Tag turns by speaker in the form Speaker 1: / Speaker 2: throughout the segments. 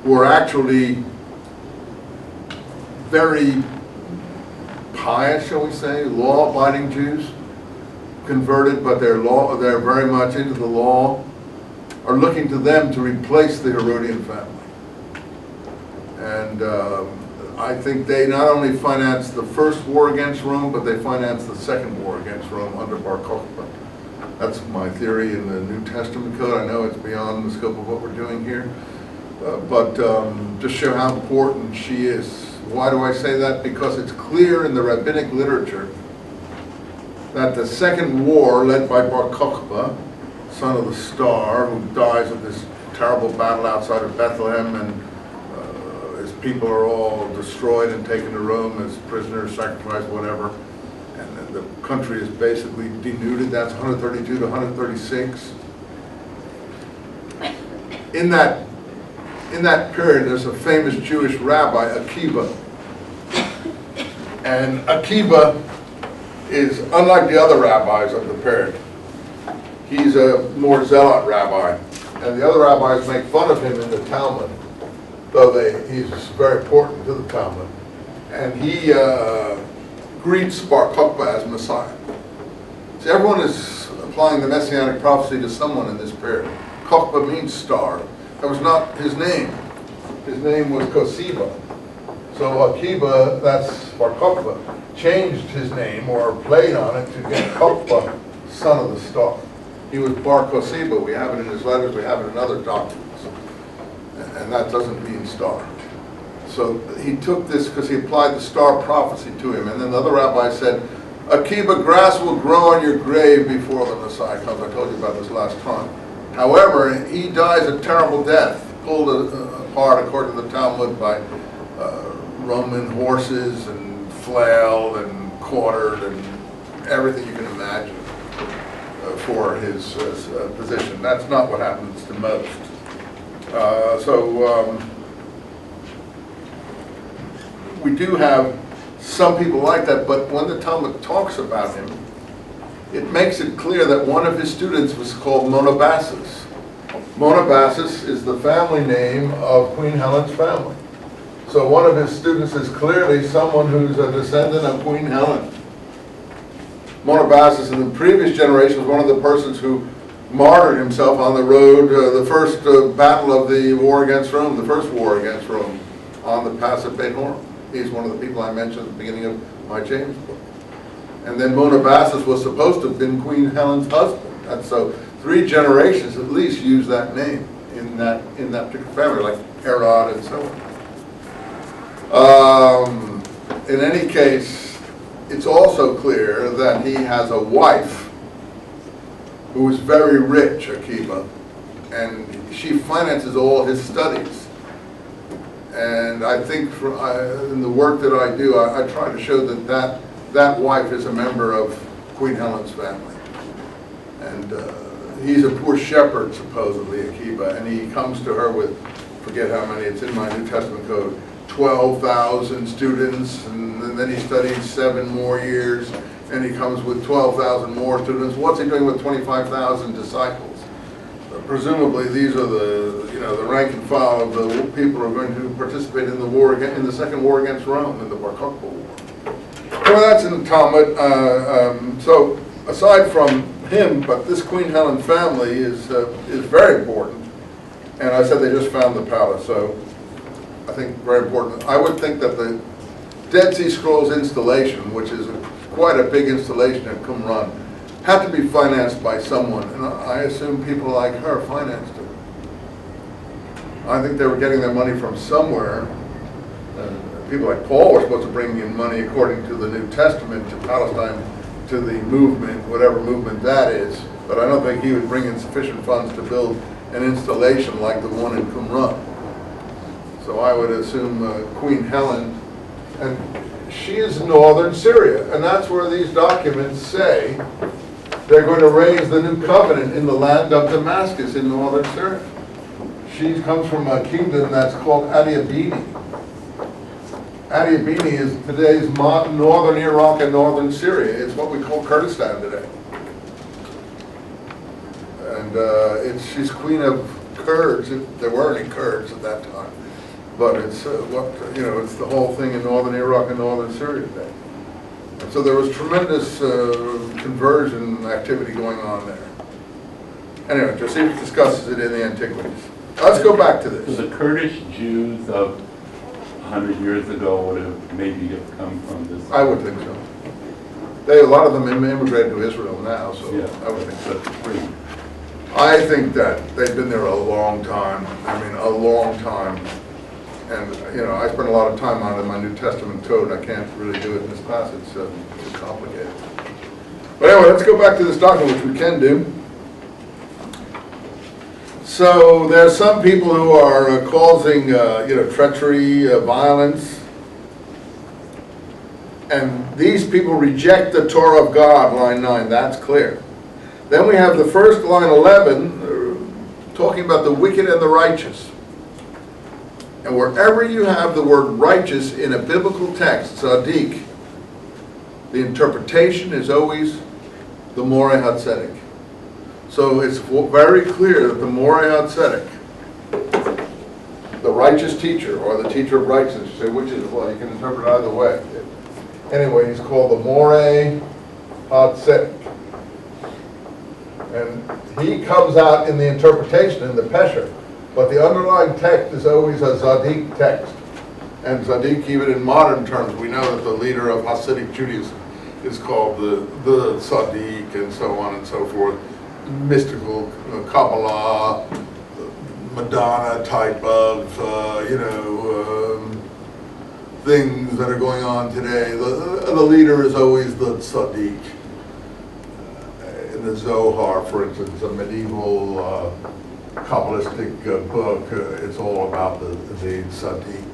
Speaker 1: who are actually very pious, shall we say, law-abiding Jews, converted, but they're very much into the law, are looking to them to replace the Herodian family. And I think they not only financed the first war against Rome, but they financed the second war against Rome under Bar Kokhba. That's my theory in the New Testament code. I know it's beyond the scope of what we're doing here, but just show how important she is. Why do I say that? Because it's clear in the rabbinic literature that the second war, led by Bar Kokhba, son of the star, who dies of this terrible battle outside of Bethlehem, and his people are all destroyed and taken to Rome as prisoners, sacrificed, whatever, and then the country is basically denuded. That's 132 to 136. In that period, there's a famous Jewish rabbi, Akiba. And Akiba is unlike the other rabbis of the period. He's a more zealot rabbi. And the other rabbis make fun of him in the Talmud, though he's very important to the Talmud. And he greets Bar Kokhba as Messiah. See, everyone is applying the Messianic prophecy to someone in this period. Kokhba means star. That was not his name. His name was Kosiba. So Akiba, that's Bar Kokhba, changed his name or played on it to get Kokhba, son of the star. He was Bar Kosiba. We have it in his letters, we have it in other documents. And that doesn't mean star. So he took this because he applied the star prophecy to him. And then the other rabbi said, Akiba, grass will grow on your grave before the Messiah comes. I told you about this last time. However, he dies a terrible death, pulled apart, according to the Talmud, by Roman horses and flailed and quartered and everything you can imagine for his position. That's not what happens to most. We do have some people like that, but when the Talmud talks about him, it makes it clear that one of his students was called Monobasus. Monobasus is the family name of Queen Helen's family. So one of his students is clearly someone who's a descendant of Queen Helen. Monobasus in the previous generation was one of the persons who martyred himself on the road, the first battle of the war against Rome, the first war against Rome, on the Pass of Beit Horon. He's one of the people I mentioned at the beginning of my James book. And then Monobasus was supposed to have been Queen Helen's husband. And so 3 generations at least use that name in that particular family, like Herod and so on. In any case, it's also clear that he has a wife who is very rich, Akiba, and she finances all his studies. And I think in the work that I do, I try to show that wife is a member of Queen Helen's family. And he's a poor shepherd, supposedly, Akiba, and he comes to her with, forget how many, it's in my New Testament code, 12,000 students, and then he studies 7 more years, and he comes with 12,000 more students. What's he doing with 25,000 disciples? Presumably, these are the rank and file of the people who are going to participate in the war in the second war against Rome, in the Bar Kokhba War. Well, that's in the Talmud. So aside from him, but this Queen Helen family is very important. And I said they just found the palace, so I think very important. I would think that the Dead Sea Scrolls installation, which is quite a big installation at Qumran, had to be financed by someone, and I assume people like her financed it. I think they were getting their money from somewhere. People like Paul were supposed to bring in money, according to the New Testament, to Palestine, to the movement, whatever movement that is, but I don't think he would bring in sufficient funds to build an installation like the one in Qumran. So I would assume Queen Helen, and she is northern Syria, and that's where these documents say they're going to raise the new covenant in the land of Damascus in northern Syria. She comes from a kingdom that's called Adiabene. Adiabene is today's northern Iraq and northern Syria. It's what we call Kurdistan today. And she's queen of Kurds, if there were any Kurds at that time. But it's it's the whole thing in northern Iraq and northern Syria today. And so there was tremendous conversion activity going on there. Anyway, Josephus discusses it in the Antiquities. Let's go back to this.
Speaker 2: So the Kurdish Jews of 100 years ago would have maybe have come from this?
Speaker 1: I would think so. A lot of them immigrated to Israel now, so
Speaker 2: Yeah.
Speaker 1: I would think so.
Speaker 2: Free.
Speaker 1: I think that they've been there a long time. I mean, a long time. And, I spent a lot of time on it in my New Testament code. I can't really do it in this passage, so it's too complicated. But anyway, let's go back to this doctrine, which we can do. So there are some people who are causing, treachery, violence. And these people reject the Torah of God, line 9, that's clear. Then we have the first line 11, talking about the wicked and the righteous. And wherever you have the word righteous in a biblical text, tzaddik, the interpretation is always the Moreh HaTzedek. So it's very clear that the Moreh HaTzedek, the righteous teacher, or the teacher of righteousness, you say which is, well, you can interpret either way. Anyway, he's called the Moreh HaTzedek. And he comes out in the interpretation, in the Pesher. But the underlying text is always a Tzaddik text. And Tzaddik, even in modern terms, we know that the leader of Hasidic Judaism is called the Tzaddik, and so on and so forth. Mystical, Kabbalah, Madonna type of, things that are going on today. The leader is always the Tzaddik. In the Zohar, for instance, a medieval Kabbalistic book, it's all about the Tzaddik,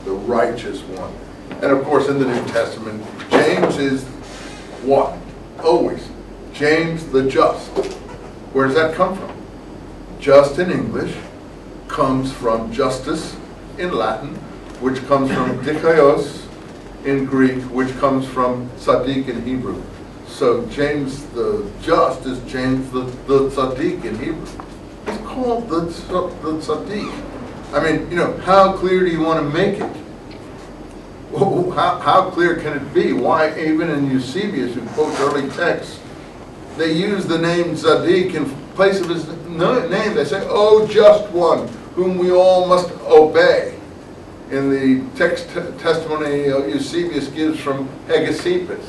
Speaker 1: the righteous one. And of course in the New Testament, James is what? Always. James the just. Where does that come from? Just in English comes from justice in Latin, which comes from dikaios in Greek, which comes from tzaddik in Hebrew. So James the just is James the tzaddik in Hebrew. It's called the tzaddik. I mean, how clear do you want to make it? How clear can it be? Why, even in Eusebius, who quotes early texts, they use the name tzaddik in place of his name. They say, "Oh, just one, whom we all must obey." In the testimony Eusebius gives from Hegesippus.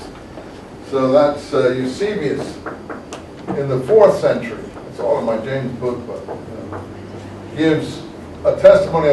Speaker 1: So that's Eusebius in the 4th century. It's all in my James book, but gives a testimony of